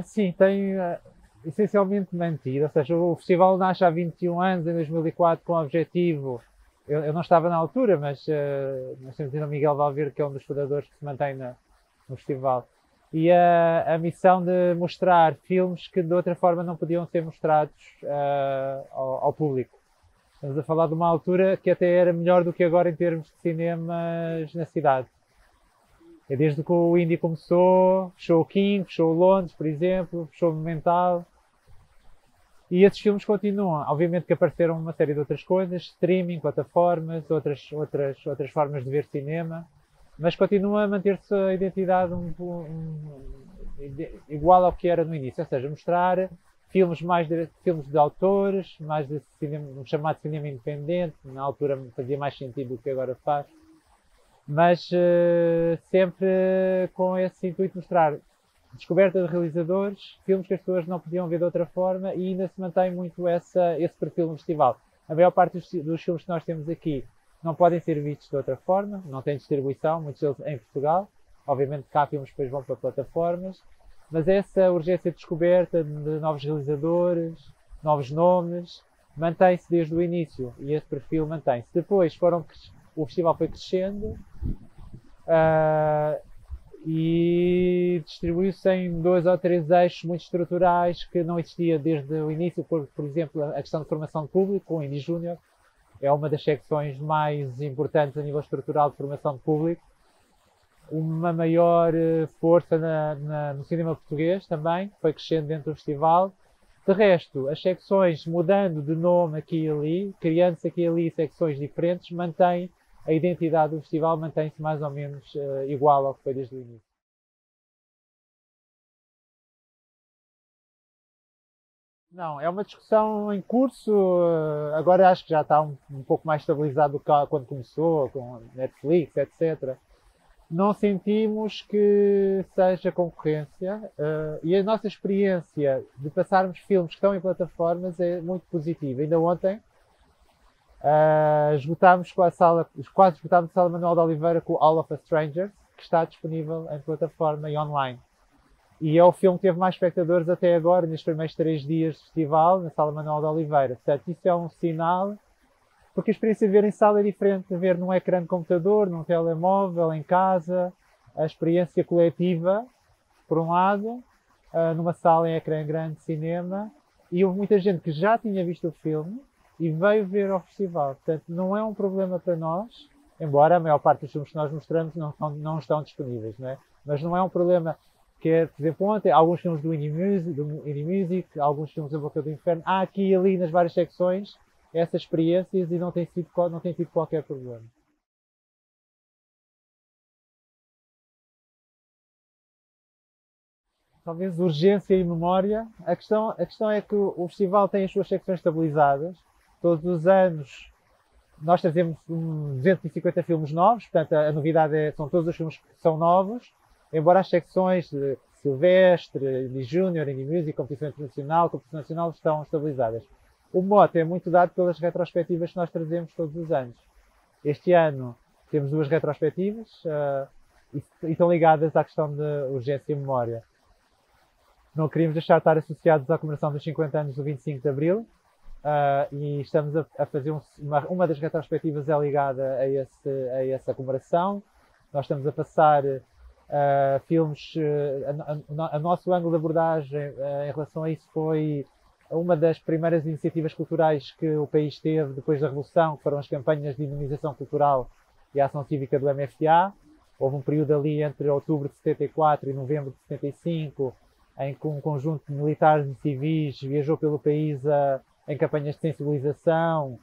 Sim, tem essencialmente mantido, ou seja, o festival nasce há 21 anos, em 2004, com o objetivo, eu não estava na altura, mas nós temos ainda o Miguel Valverde, que é um dos fundadores que se mantém no festival, e a missão de mostrar filmes que de outra forma não podiam ser mostrados ao público. Estamos a falar de uma altura que até era melhor do que agora em termos de cinemas na cidade. É desde que o Indie começou, fechou o King, fechou o Londres, por exemplo, fechou o Monumental. E esses filmes continuam. Obviamente que apareceram uma série de outras coisas, streaming, plataformas, outras formas de ver cinema, mas continua a manter-se a identidade igual ao que era no início, ou seja, mostrar filmes de autores, mais de cinema, um chamado cinema independente, na altura fazia mais sentido do que agora faz, mas sempre com esse intuito de mostrar descoberta de realizadores, filmes que as pessoas não podiam ver de outra forma, e ainda se mantém muito esse perfil no festival. A maior parte dos filmes que nós temos aqui não podem ser vistos de outra forma, não têm distribuição, muitos deles em Portugal. Obviamente que há filmes que depois vão para plataformas, mas essa urgência de descoberta de novos realizadores, novos nomes, mantém-se desde o início, e esse perfil mantém-se. Depois o festival foi crescendo, e distribuiu-se em 2 ou 3 eixos muito estruturais que não existia desde o início. Por exemplo, a questão de formação de público, o Indie Júnior é uma das secções mais importantes a nível estrutural de formação de público. Uma maior força no cinema português também, foi crescendo dentro do festival. De resto, as secções mudando de nome aqui e ali, criando-se aqui e ali secções diferentes, mantém a identidade do festival, mantém-se mais ou menos igual ao que foi desde o início. Não, é uma discussão em curso. Agora acho que já está um pouco mais estabilizado do que quando começou, com Netflix, etc. Não sentimos que seja concorrência, e a nossa experiência de passarmos filmes que estão em plataformas é muito positiva. Ainda ontem esgotámos quase esgotámos a sala Manuel de Oliveira com All of Us Strangers, que está disponível em plataforma e online. E é o filme que teve mais espectadores até agora, nos primeiros 3 dias de festival, na sala Manuel de Oliveira. Portanto, isso é um sinal, porque a experiência de ver em sala é diferente de ver num ecrã de computador, num telemóvel, em casa. A experiência coletiva, por um lado, numa sala em ecrã grande de cinema, e houve muita gente que já tinha visto o filme e veio ver ao festival. Portanto, não é um problema para nós, embora a maior parte dos filmes que nós mostramos não estão disponíveis, não é? Mas não é um problema que é, por exemplo, ontem, alguns filmes do Indie Music, alguns filmes da Boca do Inferno, há aqui e ali nas várias secções essas experiências, e não tem tido qualquer problema. Talvez urgência e memória. A questão é que o festival tem as suas secções estabilizadas. Todos os anos nós trazemos 250 filmes novos, portanto a novidade são todos os filmes que são novos, embora as secções de Silvestre, Indie Júnior, Indie Music, competição nacional estão estabilizadas. O mote é muito dado pelas retrospectivas que nós trazemos todos os anos. Este ano temos 2 retrospectivas, e estão ligadas à questão de urgência e memória. Não queríamos deixar de estar associados à comemoração dos 50 anos do 25 de Abril, e estamos a fazer uma das retrospectivas é ligada a essa comemoração. Nós estamos a passar filmes. A nosso ângulo de abordagem em relação a isso foi uma das primeiras iniciativas culturais que o país teve depois da Revolução, que foram as campanhas de imunização cultural e a ação cívica do MFA. Houve um período ali entre outubro de 74 e novembro de 75, em que um conjunto de militares e civis viajou pelo país em campanhas de sensibilização,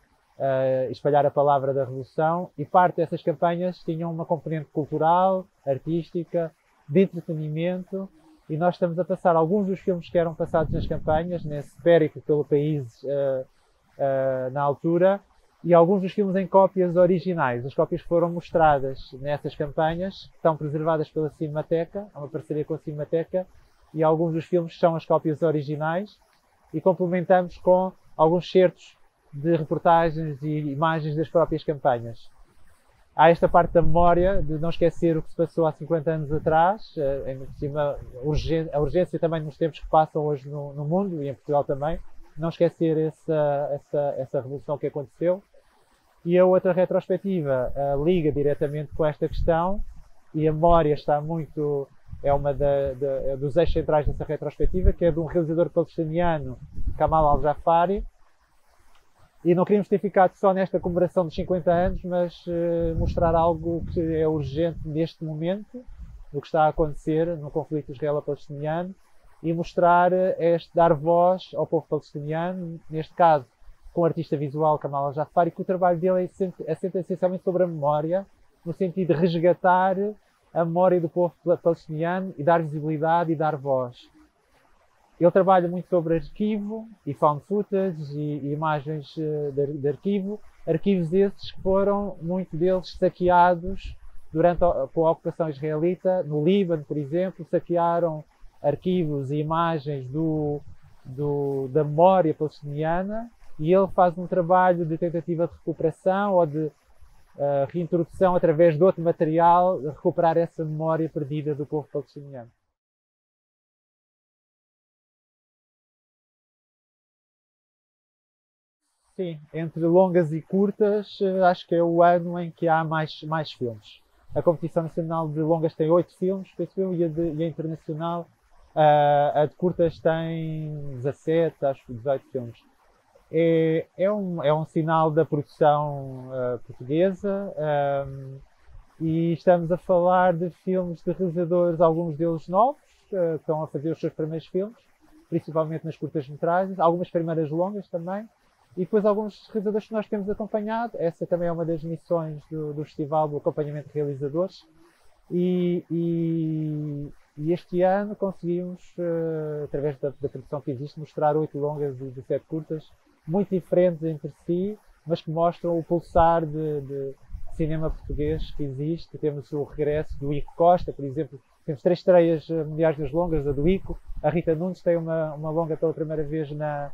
espalhar a palavra da Revolução, e parte dessas campanhas tinham uma componente cultural, artística, de entretenimento, e nós estamos a passar alguns dos filmes que eram passados nas campanhas, nesse périplo pelo país na altura, e alguns dos filmes em cópias originais. As cópias foram mostradas nessas campanhas, estão preservadas pela Cinemateca, há uma parceria com a Cinemateca, e alguns dos filmes são as cópias originais, e complementamos com alguns certos de reportagens e imagens das próprias campanhas. há esta parte da memória, de não esquecer o que se passou há 50 anos atrás, em cima, a urgência também nos tempos que passam hoje no mundo e em Portugal também, não esquecer essa revolução que aconteceu. E a outra retrospectiva liga diretamente com esta questão, e a memória está muito, é uma dos eixos centrais dessa retrospectiva, que é de um realizador palestiniano, Kamal Al-Jafari. E não queríamos ter ficado só nesta comemoração dos 50 anos, mas mostrar algo que é urgente neste momento, no que está a acontecer no conflito israelo-palestiniano, e mostrar, dar voz ao povo palestiniano, neste caso com o artista visual Kamal Al-Jafari, que o trabalho dele assenta essencialmente sobre a memória, no sentido de resgatar a memória do povo palestiniano e dar visibilidade e dar voz. Ele trabalha muito sobre arquivo e found footage e imagens de arquivo, arquivos esses que foram, muitos deles, saqueados com a ocupação israelita. No Líbano, por exemplo, saquearam arquivos e imagens da memória palestiniana, e ele faz um trabalho de tentativa de recuperação ou de reintrodução através de outro material, de recuperar essa memória perdida do povo palestiniano. Sim, entre longas e curtas, acho que é o ano em que há mais filmes. A competição nacional de longas tem 8 filmes, penso eu, e a internacional, a de curtas tem 17, acho que 18 filmes. É um sinal da produção portuguesa, e estamos a falar de filmes de realizadores, alguns deles novos, que estão a fazer os seus primeiros filmes, principalmente nas curtas-metragens, algumas primeiras longas também, e depois alguns realizadores que nós temos acompanhado. Essa também é uma das missões do festival, do acompanhamento de realizadores, e este ano conseguimos, através da produção que existe, mostrar 8 longas e 17 curtas, muito diferentes entre si, mas que mostram o pulsar de cinema português que existe. Temos o regresso do Ico Costa, por exemplo. Temos 3 estreias mundiais das longas, a do Ico. A Rita Nunes tem uma longa pela primeira vez na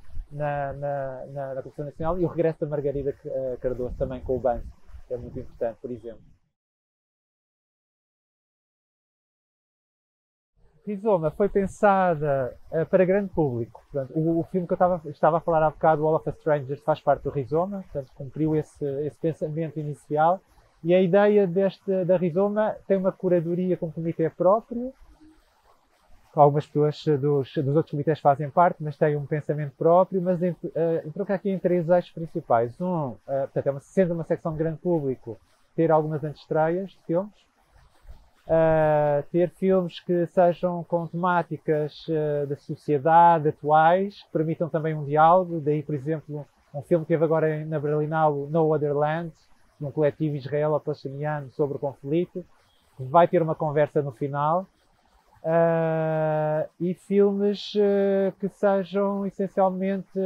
competição nacional, e o regresso da Margarida Cardoso também com o Banco, que é muito importante, por exemplo. Rizoma foi pensada para grande público. Portanto, o filme que eu estava a falar há bocado, All of Us Strangers, faz parte do Rizoma, portanto, cumpriu esse pensamento inicial. E a ideia da Rizoma tem uma curadoria com um comitê próprio. Algumas pessoas dos outros comitês fazem parte, mas tem um pensamento próprio. Mas entronca aqui em 3 eixos principais. Portanto, sendo uma secção de grande público, ter algumas antestreias de filmes. Ter filmes que sejam com temáticas da sociedade atuais, que permitam também um diálogo. Daí, por exemplo, um filme que teve agora na Berlinale, No Other Land, de um coletivo israelo-palestiniano sobre o conflito, que vai ter uma conversa no final. E filmes que sejam essencialmente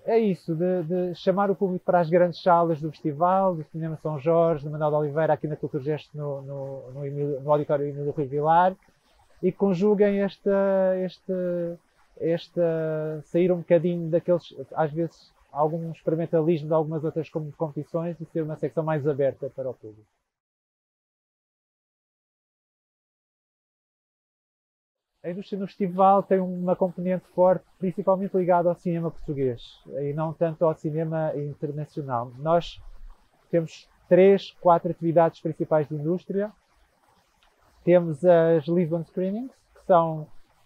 isso, de chamar o público para as grandes salas do festival, do Cinema São Jorge, do Manuel de Oliveira, aqui na Cultura Gesto, no Auditório Emílio Rui Vilar, e que conjuguem sair um bocadinho daqueles, às vezes, algum experimentalismo de algumas outras competições, e ser uma secção mais aberta para o público. A indústria no festival tem uma componente forte, principalmente ligada ao cinema português e não tanto ao cinema internacional. Nós temos 3, 4 atividades principais de indústria. Temos as Lisbon Screenings,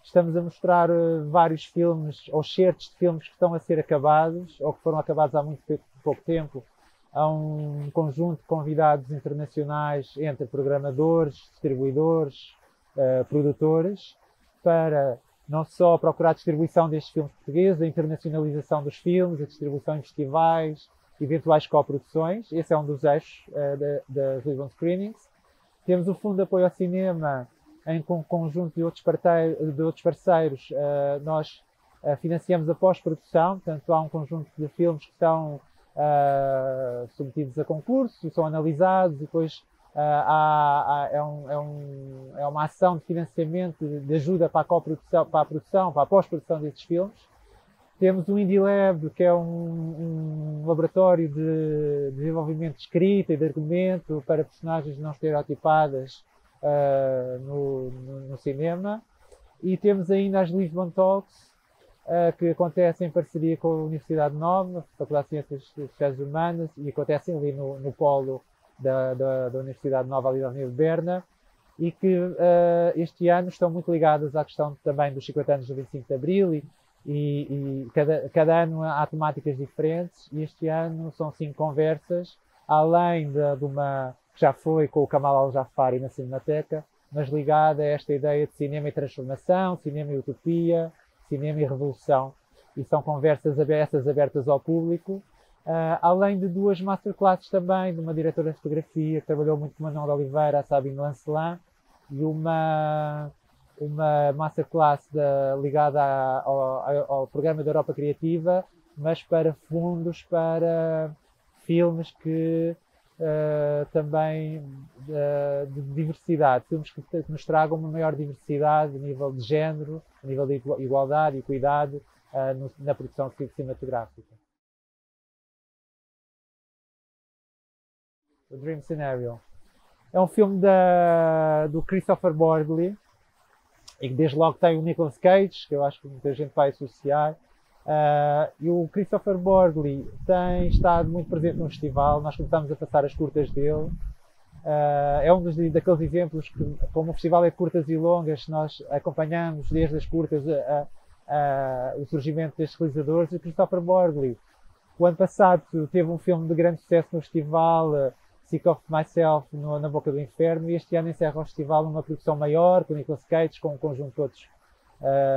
estamos a mostrar vários filmes ou certos de filmes que estão a ser acabados ou que foram acabados há muito pouco tempo, a um conjunto de convidados internacionais, entre programadores, distribuidores, produtores, para não só procurar a distribuição destes filmes portugueses, a internacionalização dos filmes, a distribuição em festivais, eventuais coproduções. Esse é um dos eixos das Lisbon Screenings. Temos o Fundo de Apoio ao Cinema, em conjunto de outros parceiros, nós financiamos a pós-produção. Portanto, há um conjunto de filmes que são submetidos a concurso, são analisados, e depois é uma ação de financiamento, de ajuda para a coprodução, para a produção, para a pós-produção desses filmes. Temos o Indie Lab, que é um laboratório de desenvolvimento de escrita e de argumento para personagens não estereotipadas no cinema. E temos ainda as Lisbon Talks, que acontecem em parceria com a Universidade Nova, Faculdade de Ciências Sociais e Humanas, e acontecem ali no polo da Universidade Nova, ali da Avenida de Berna, e que este ano estão muito ligadas à questão também dos 50 anos do 25 de Abril, e cada ano há temáticas diferentes, e este ano são 5 conversas, além de uma que já foi com o Kamal Al-Jafari na Cinemateca, mas ligada a esta ideia de cinema e transformação, cinema e utopia, cinema e revolução. E são conversas abertas ao público, além de 2 masterclasses também, de uma diretora de fotografia que trabalhou muito com Manuel de Oliveira, a Sabine Lancelin, e uma masterclass ligada ao programa da Europa Criativa, mas para fundos para filmes que também de diversidade, filmes que nos tragam uma maior diversidade a nível de género, a nível de igualdade e equidade na produção cinematográfica. O Dream Scenario é um filme do Christopher Borgli, e que desde logo tem o Nicolas Cage, que eu acho que muita gente vai associar. E o Christopher Borgli tem estado muito presente no festival, nós começamos a passar as curtas dele. É um daqueles exemplos que, como o festival é de curtas e longas, nós acompanhamos desde as curtas o surgimento destes realizadores. E o Christopher Borgli, o ano passado, teve um filme de grande sucesso no festival, Sick of Myself, na Boca do Inferno, e este ano encerra o festival numa produção maior, com o Nicolas Cage, com um conjunto de outros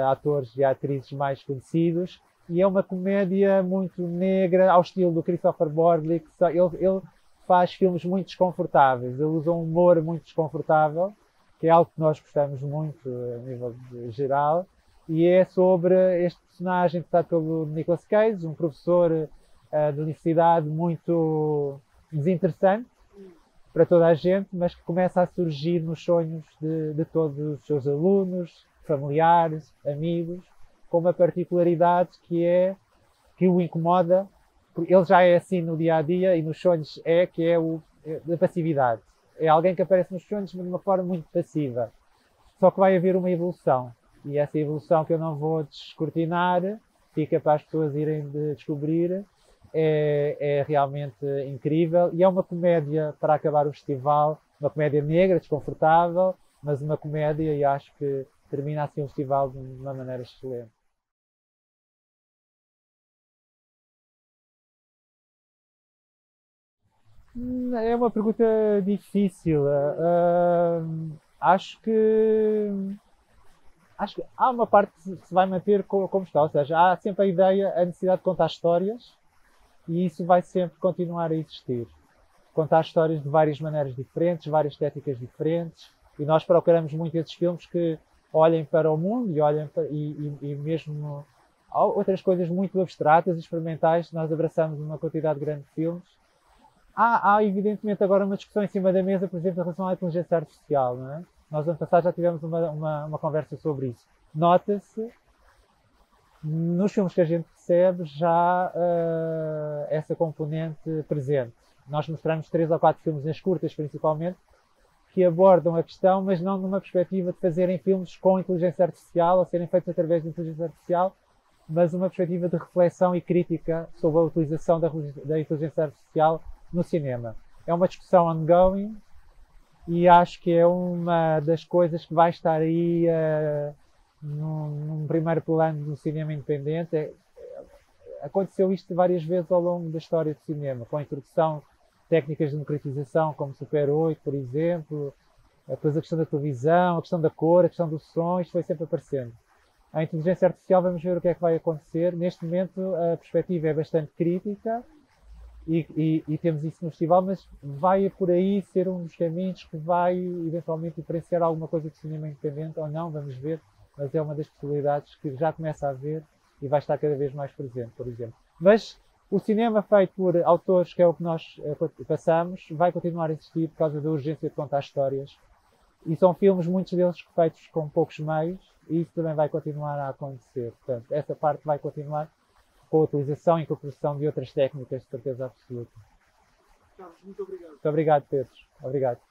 atores e atrizes mais conhecidos, e é uma comédia muito negra, ao estilo do Christopher Borgli, que ele faz filmes muito desconfortáveis, ele usa um humor muito desconfortável, que é algo que nós gostamos muito a nível geral, e é sobre este personagem interpretado pelo Nicolas Cage, um professor de universidade muito desinteressante para toda a gente, mas que começa a surgir nos sonhos de todos os seus alunos, familiares, amigos, com uma particularidade que o incomoda, porque ele já é assim no dia a dia e nos sonhos que é a passividade. É alguém que aparece nos sonhos, mas de uma forma muito passiva. Só que vai haver uma evolução, e essa evolução, que eu não vou descortinar, fica para as pessoas irem descobrir. É realmente incrível, e é uma comédia para acabar o festival, uma comédia negra, desconfortável, mas uma comédia, e acho que termina assim o festival de uma maneira excelente. É uma pergunta difícil. Acho que há uma parte que se vai manter como está, ou seja, há sempre a ideia, a necessidade de contar histórias, e isso vai sempre continuar a existir. Contar histórias de várias maneiras diferentes, várias estéticas diferentes, e nós procuramos muito esses filmes que olhem para o mundo e mesmo outras coisas muito abstratas e experimentais. Nós abraçamos uma quantidade grande de filmes. Há evidentemente agora uma discussão em cima da mesa, por exemplo, em relação à inteligência artificial, não é? Nós ano passado já tivemos uma conversa sobre isso. Nota-se nos filmes que a gente recebe já essa componente presente. Nós mostramos 3 ou 4 filmes nas curtas, principalmente, que abordam a questão, mas não numa perspectiva de fazerem filmes com inteligência artificial ou serem feitos através de inteligência artificial, mas uma perspectiva de reflexão e crítica sobre a utilização da inteligência artificial no cinema. É uma discussão ongoing, e acho que é uma das coisas que vai estar aí num primeiro plano do cinema independente. Aconteceu isto várias vezes ao longo da história do cinema, com a introdução de técnicas de democratização, como Super 8, por exemplo, depois a questão da televisão, a questão da cor, a questão do som, isto foi sempre aparecendo. A inteligência artificial, vamos ver o que é que vai acontecer. Neste momento a perspectiva é bastante crítica, e temos isso no festival, mas vai por aí ser um dos caminhos que vai eventualmente diferenciar alguma coisa do cinema independente ou não, vamos ver, mas é uma das possibilidades que já começa a haver e vai estar cada vez mais presente, por exemplo. Mas o cinema feito por autores, que é o que nós passamos, vai continuar a existir por causa da urgência de contar histórias, e são filmes, muitos deles feitos com poucos meios, e isso também vai continuar a acontecer. Portanto, essa parte vai continuar. com a utilização e incorporação de outras técnicas, de certeza absoluta. Carlos, muito obrigado. Muito obrigado, Pedro. Obrigado.